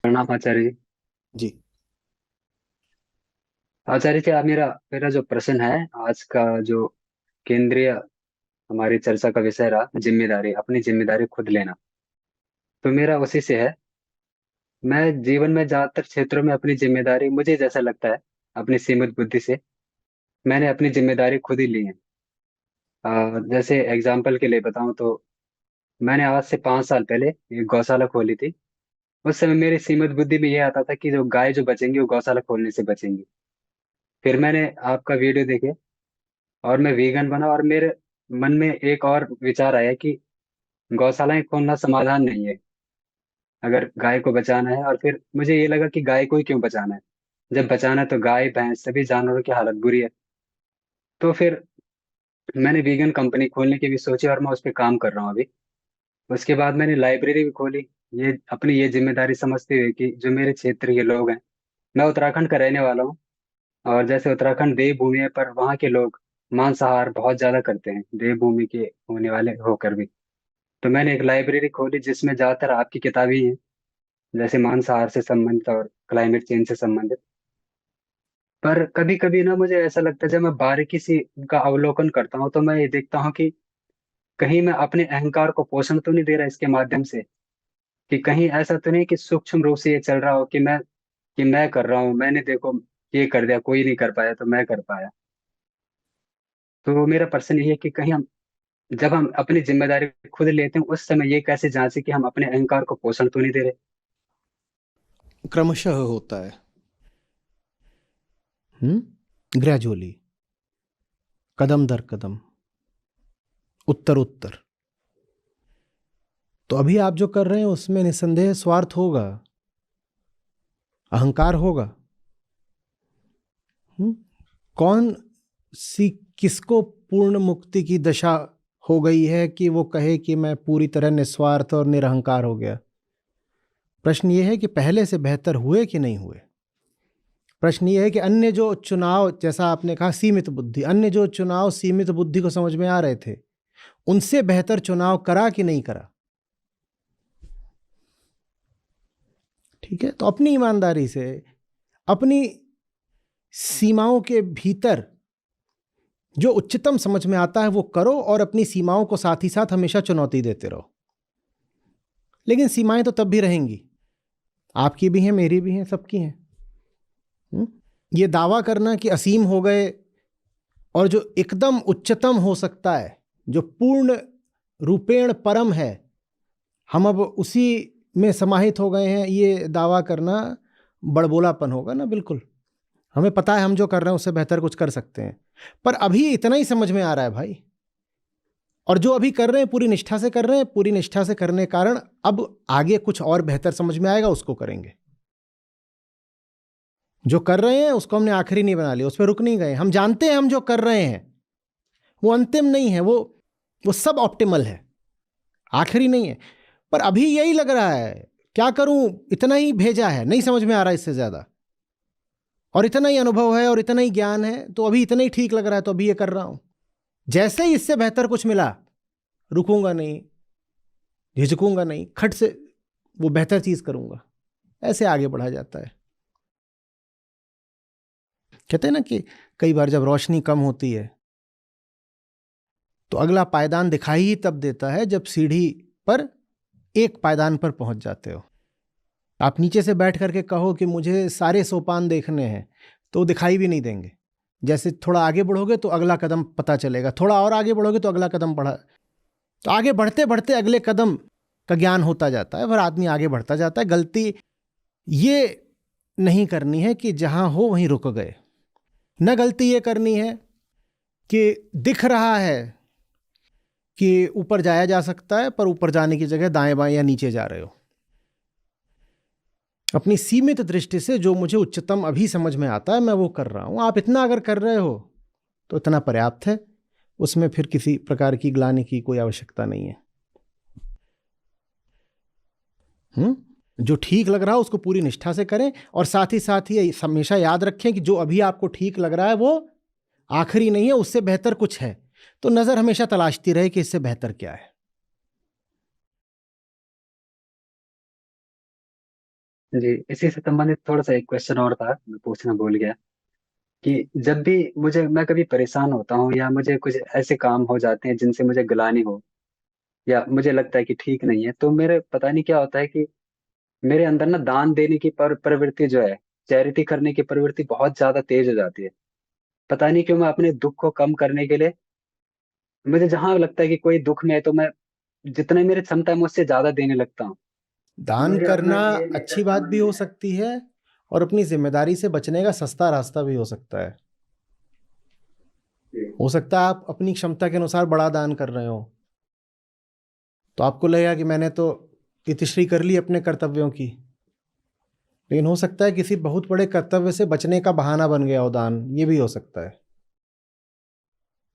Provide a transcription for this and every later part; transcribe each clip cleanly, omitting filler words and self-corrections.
प्रणाम आचार्य जी। जी। आचार्य जी, आप मेरा मेरा जो प्रश्न है, आज का जो केंद्रीय हमारी चर्चा का विषय रहा, जिम्मेदारी, अपनी जिम्मेदारी खुद लेना। तो मेरा उसी से है। मैं जीवन में ज्यादातर क्षेत्रों में अपनी जिम्मेदारी, मुझे जैसा लगता है, अपनी सीमित बुद्धि से मैंने अपनी जिम्मेदारी खुद ही ली है। जैसे एग्जाम्पल के लिए बताऊं तो मैंने आज से 5 साल पहले एक गौशाला खोली थी। उस समय मेरी सीमित बुद्धि में यह आता था कि जो गाय जो बचेंगी वो गौशाला खोलने से बचेंगी। फिर मैंने आपका वीडियो देखे और मैं वीगन बना, और मेरे मन में एक और विचार आया कि गौशालाएं खोलना समाधान नहीं है अगर गाय को बचाना है। और फिर मुझे ये लगा कि गाय को ही क्यों बचाना है, जब बचाना है तो गाय भैंस सभी जानवरों की हालत बुरी है। तो फिर मैंने वीगन कंपनी खोलने की भी सोची और मैं उस पर काम कर रहा हूँ अभी। उसके बाद मैंने लाइब्रेरी भी खोली, ये अपनी ये जिम्मेदारी समझते हुए कि जो मेरे क्षेत्र के लोग हैं, मैं उत्तराखंड का रहने वाला हूँ। और जैसे उत्तराखंड देवभूमि है, पर वहाँ के लोग मांसाहार बहुत ज्यादा करते हैं, देवभूमि के होने वाले होकर भी। तो मैंने एक लाइब्रेरी खोली जिसमें ज्यादातर आपकी किताबें हैं, जैसे मांसाहार से संबंधित और क्लाइमेट चेंज से संबंधित। पर कभी कभी ना मुझे ऐसा लगता है, जब मैं बारीकी से उनका अवलोकन करता हूँ तो मैं ये देखता हूँ कि कहीं मैं अपने अहंकार को पोषण तो नहीं दे रहा इसके माध्यम से। कि कहीं ऐसा तो नहीं कि सूक्ष्म रूप से ये चल रहा हो कि मैं कर रहा हूँ, मैंने देखो ये कर दिया, कोई नहीं कर पाया तो मैं कर पाया। तो मेरा प्रश्न ये है कि कहीं हम, जब हम अपनी जिम्मेदारी खुद लेते हैं, उस समय ये कैसे जांचे कि हम अपने अहंकार को पोषण तो नहीं दे रहे। क्रमशः होता है। ग्रेजुअली, कदम दर कदम, उत्तर उत्तर। तो अभी आप जो कर रहे हैं उसमें निस्संदेह स्वार्थ होगा, अहंकार होगा। हम्म? कौन सी किसको पूर्ण मुक्ति की दशा हो गई है कि वो कहे कि मैं पूरी तरह निस्वार्थ और निरहंकार हो गया? प्रश्न ये है कि पहले से बेहतर हुए कि नहीं हुए। प्रश्न ये है कि अन्य जो चुनाव, जैसा आपने कहा सीमित बुद्धि, अन्य जो चुनाव सीमित बुद्धि को समझ में आ रहे थे, उनसे बेहतर चुनाव करा कि नहीं करा। ठीक है, तो अपनी ईमानदारी से अपनी सीमाओं के भीतर जो उच्चतम समझ में आता है वो करो, और अपनी सीमाओं को साथ ही साथ हमेशा चुनौती देते रहो। लेकिन सीमाएं तो तब भी रहेंगी, आपकी भी हैं, मेरी भी हैं, सबकी हैं। ये दावा करना कि असीम हो गए और जो एकदम उच्चतम हो सकता है, जो पूर्ण रूपेण परम है, हम अब उसी में समाहित हो गए हैं, ये दावा करना बड़बोलापन होगा ना। बिल्कुल, हमें पता है हम जो कर रहे हैं उससे बेहतर कुछ कर सकते हैं, पर अभी इतना ही समझ में आ रहा है भाई। और जो अभी कर रहे हैं पूरी निष्ठा से कर रहे हैं, पूरी निष्ठा से करने के कारण अब आगे कुछ और बेहतर समझ में आएगा, उसको करेंगे। जो कर रहे हैं उसको हमने आखिरी नहीं बना लिया, उस पर रुक नहीं गए। हम जानते हैं हम जो कर रहे हैं वो अंतिम नहीं है, वो सब ऑप्टिमल है, आखिरी नहीं है। पर अभी यही लग रहा है, क्या करूं, इतना ही भेजा है, नहीं समझ में आ रहा इससे ज्यादा, और इतना ही अनुभव है और इतना ही ज्ञान है, तो अभी इतना ही ठीक लग रहा है, तो अभी ये कर रहा हूं। जैसे ही इससे बेहतर कुछ मिला, रुकूंगा नहीं, झिझकूंगा नहीं, खट से वो बेहतर चीज करूंगा। ऐसे आगे बढ़ा जाता है। कहते हैं ना कि कई बार जब रोशनी कम होती है तो अगला पायदान दिखाई ही तब देता है जब सीढ़ी पर एक पायदान पर पहुंच जाते हो। आप नीचे से बैठ करके कहो कि मुझे सारे सोपान देखने हैं, तो दिखाई भी नहीं देंगे। जैसे थोड़ा आगे बढ़ोगे तो अगला कदम पता चलेगा, थोड़ा और आगे बढ़ोगे तो अगला कदम बढ़ा, तो आगे बढ़ते बढ़ते अगले कदम का ज्ञान होता जाता है, फिर आदमी आगे बढ़ता जाता है। गलती ये नहीं करनी है कि जहां हो वहीं रुक गए। न गलती ये करनी है कि दिख रहा है कि ऊपर जाया जा सकता है, पर ऊपर जाने की जगह दाएं बाएं या नीचे जा रहे हो। अपनी सीमित दृष्टि से जो मुझे उच्चतम अभी समझ में आता है मैं वो कर रहा हूं। आप इतना अगर कर रहे हो तो इतना पर्याप्त है, उसमें फिर किसी प्रकार की ग्लानि की कोई आवश्यकता नहीं है। जो ठीक लग रहा है उसको पूरी निष्ठा से करें, और साथ ही हमेशा याद रखें कि जो अभी आपको ठीक लग रहा है वो आखिरी नहीं है, उससे बेहतर कुछ है। तो नजर हमेशा तलाशती रहे कि इससे बेहतर क्या है। जी, इसी से संबंधित थोड़ा सा एक क्वेश्चन और था, मैं पूछना भूल गया कि जब भी मैं कभी परेशान होता हूँ या मुझे कुछ ऐसे काम हो जाते हैं जिनसे मुझे ग्लानि हो, या मुझे लगता है कि ठीक नहीं है, तो मेरे पता नहीं क्या होता है कि मेरे अंदर ना दान देने की प्रवृत्ति जो है, चैरिटी करने की प्रवृत्ति बहुत ज्यादा तेज हो जाती है। पता नहीं क्यों, मैं अपने दुख को कम करने के लिए, मुझे जहां लगता है कि कोई दुख में है, तो मैं जितने मेरी क्षमता है मैं उससे ज्यादा देने लगता हूँ। दान मुझे अपना करना ये नेचर अच्छी बात समझ भी में हो है। सकती है और अपनी जिम्मेदारी से बचने का सस्ता रास्ता भी हो सकता है। जी। हो सकता है आप अपनी क्षमता के अनुसार बड़ा दान कर रहे हो, तो आपको लगेगा कि मैंने तो इतिश्री कर ली अपने कर्तव्यों की, लेकिन हो सकता है किसी बहुत बड़े कर्तव्य से बचने का बहाना बन गया हो दान, ये भी हो सकता है।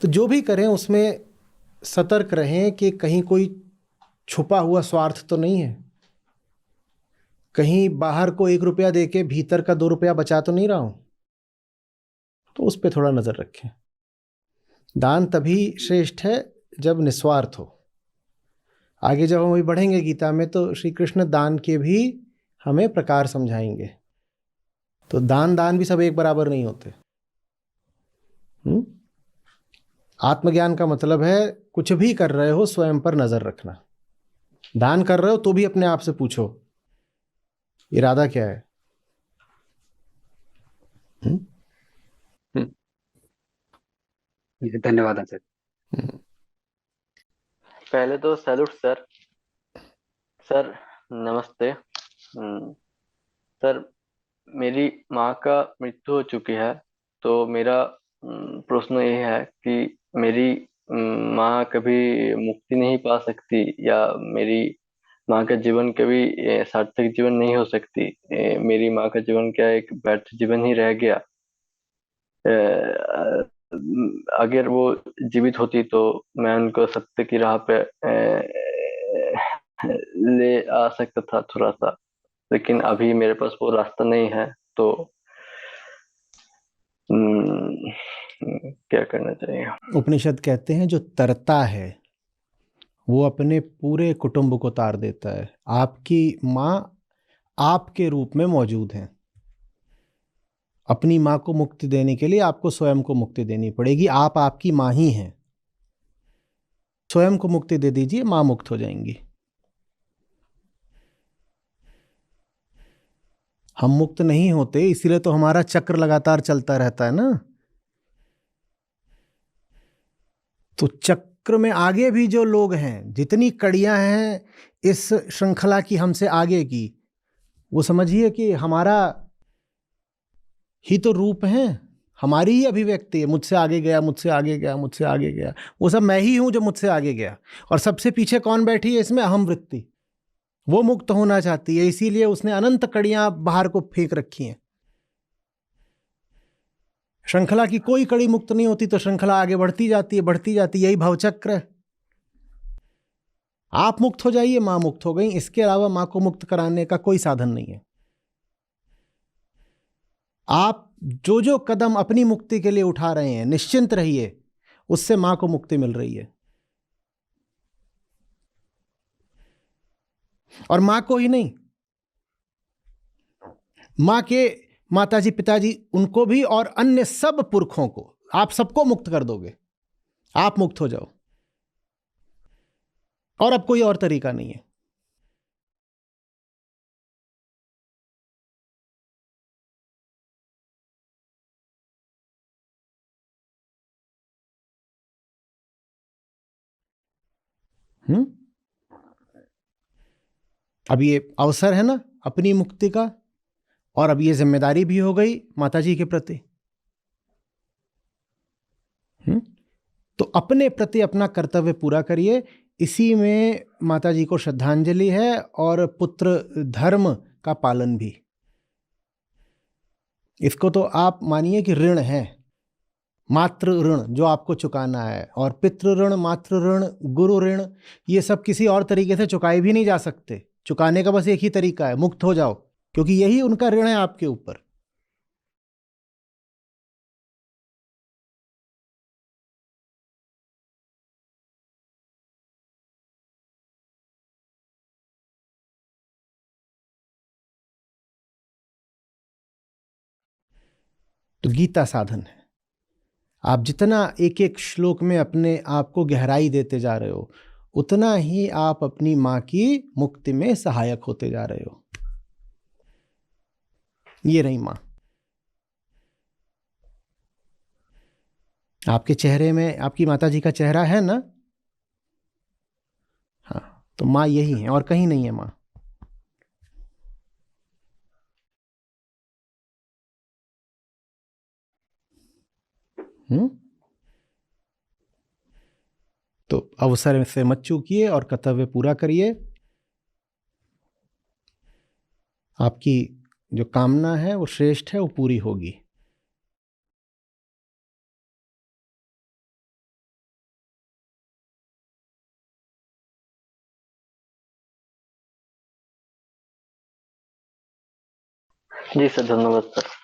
तो जो भी करें उसमें सतर्क रहें कि कहीं कोई छुपा हुआ स्वार्थ तो नहीं है, कहीं बाहर को 1 रुपया दे के भीतर का 2 रुपया बचा तो नहीं रहा हूं, तो उस पर थोड़ा नजर रखें। दान तभी श्रेष्ठ है जब निस्वार्थ हो। आगे जब हम अभी बढ़ेंगे गीता में तो श्री कृष्ण दान के भी हमें प्रकार समझाएंगे। तो दान दान भी सब एक बराबर नहीं होते। हुँ? आत्मज्ञान का मतलब है कुछ भी कर रहे हो स्वयं पर नजर रखना। दान कर रहे हो तो भी अपने आप से पूछो इरादा क्या है। हुँ? हम्म, जी, धन्यवाद आचार्य। हुँ। पहले तो सैल्यूट सर। सर नमस्ते। सर, मेरी माँ का मृत्यु हो चुकी है, तो मेरा प्रश्न ये है कि मेरी माँ कभी मुक्ति नहीं पा सकती, या मेरी माँ का जीवन कभी सार्थक जीवन नहीं हो सकती। मेरी माँ का जीवन क्या एक व्यर्थ जीवन ही रह गया। अगर वो जीवित होती तो मैं उनको सत्य की राह पे ले आ सकता था थोड़ा सा, लेकिन अभी मेरे पास वो रास्ता नहीं है। तो हम्म, क्या करना चाहिए? उपनिषद कहते हैं जो तरता है वो अपने पूरे कुटुंब को तार देता है। आपकी माँ आपके रूप में मौजूद हैं। अपनी माँ को मुक्ति देने के लिए आपको स्वयं को मुक्ति देनी पड़ेगी। आप आपकी माँ ही हैं। स्वयं को मुक्ति दे दीजिए, माँ मुक्त हो जाएंगी। हम मुक्त नहीं होते, इसीलिए तो हमारा चक्र लगातार चलता रहता है ना। तो चक्र में आगे भी जो लोग हैं, जितनी कड़ियां हैं इस श्रृंखला की हमसे आगे की, वो समझिए कि हमारा ही तो रूप है, हमारी ही अभिव्यक्ति है। मुझसे आगे गया, मुझसे आगे गया, मुझसे आगे गया, वो सब मैं ही हूं जो मुझसे आगे गया। और सबसे पीछे कौन बैठी है इसमें? अहम वृत्ति। वो मुक्त होना चाहती है, इसीलिए उसने अनंत कड़ियां बाहर को फेंक रखी हैं। श्रृंखला की कोई कड़ी मुक्त नहीं होती तो श्रृंखला आगे बढ़ती जाती है, बढ़ती जाती है। यही भवचक्र है। आप मुक्त हो जाइए, मां मुक्त हो गई। इसके अलावा मां को मुक्त कराने का कोई साधन नहीं है। आप जो जो कदम अपनी मुक्ति के लिए उठा रहे हैं, निश्चिंत रहिए, उससे मां को मुक्ति मिल रही है। और मां को ही नहीं, मां के माताजी पिताजी उनको भी, और अन्य सब पुरखों को, आप सबको मुक्त कर दोगे। आप मुक्त हो जाओ, और अब कोई और तरीका नहीं है। हम्म? अब ये अवसर है ना अपनी मुक्ति का, और अब ये जिम्मेदारी भी हो गई माताजी के प्रति। तो अपने प्रति अपना कर्तव्य पूरा करिए। इसी में माताजी को श्रद्धांजलि है, और पुत्र धर्म का पालन भी। इसको तो आप मानिए कि ऋण है, मातृ ऋण जो आपको चुकाना है। और पितृ ऋण, मातृ ऋण, गुरु ऋण, ये सब किसी और तरीके से चुकाए भी नहीं जा सकते। चुकाने का बस एक ही तरीका है, मुक्त हो जाओ, क्योंकि यही उनका ऋण है आपके ऊपर। तो गीता साधन है। आप जितना एक एक श्लोक में अपने आप को गहराई देते जा रहे हो, उतना ही आप अपनी मां की मुक्ति में सहायक होते जा रहे हो। ये रही मां। आपके चेहरे में आपकी माता जी का चेहरा है ना? हाँ, तो मां यही है और कहीं नहीं है मां। हम्म। तो अवसर से मत चूकिए और कर्तव्य पूरा करिए। आपकी जो कामना है वो श्रेष्ठ है, वो पूरी होगी। जी सर, धन्यवाद सर।